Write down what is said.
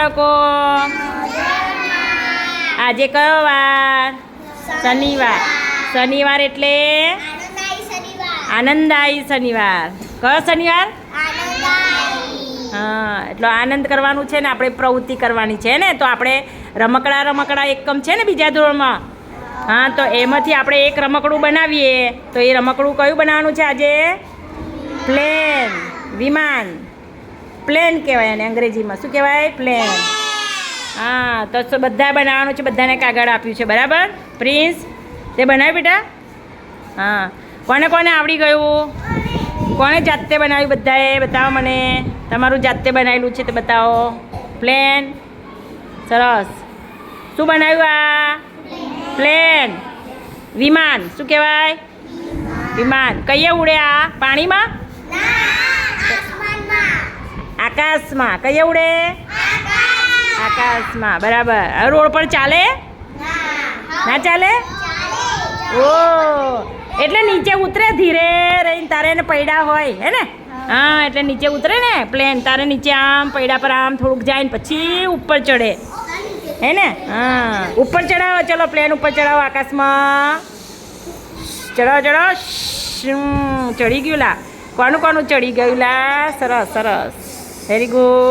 બાળકો? આજે કયો વાર? શનિવાર. શનિવાર એટલે આનંદદાયી શનિવાર. કયો શનિવાર? હા, એટલો આનંદ કરવાનું છે ને, આપણે પ્રવૃત્તિ કરવાની છે ને. તો આપણે રમકડા એકમ છે ને બીજા ધોરણમાં. હા, તો એમાંથી આપણે એક રમકડું બનાવીએ. તો એ રમકડું કયું બનાવવાનું છે આજે? પ્લેન, વિમાન. પ્લેન કહેવાય અને અંગ્રેજીમાં શું કહેવાય? પ્લેન. હા, તો બધા બનાવવાનું છે. બધાને કાગળ આપ્યું છે, બરાબર? પ્રિન્સ, તે બનાવ્યું બેટા? હા. કોને કોને આવડી ગયું? કોણે જાતે બનાવ્યું? બધાએ બતાવો મને. તમારું જાતે બનાવેલું છે તે બતાવો. પ્લેન. સરસ. શું બનાવ્યું આ? પ્લેન. વિમાન. શું કહેવાય? વિમાન. કઈએ ઉડે આ? પાણીમાં? આકાશમાં. કઈએ ઉડે? આકાશમાં. બરાબર. હવે રોડ પર ચાલે? ના ચાલે? ઓ, એટલે નીચે ઉતરે ધીરે રહીને, તારે એને પૈડા હોય હે ને? હા, એટલે નીચે ઉતરે ને પ્લેન, તારે નીચે આમ પૈડા પર આમ થોડુંક જાય ને પછી ઉપર ચડે હે ને? હા, ઉપર ચડાવો. ચલો, પ્લેન ઉપર ચડાવો આકાશમાં. ચડાવો. ચડી ગયું લા. કોનું ચડી ગયું લા? સરસ સરસ, વેરી ગુડ.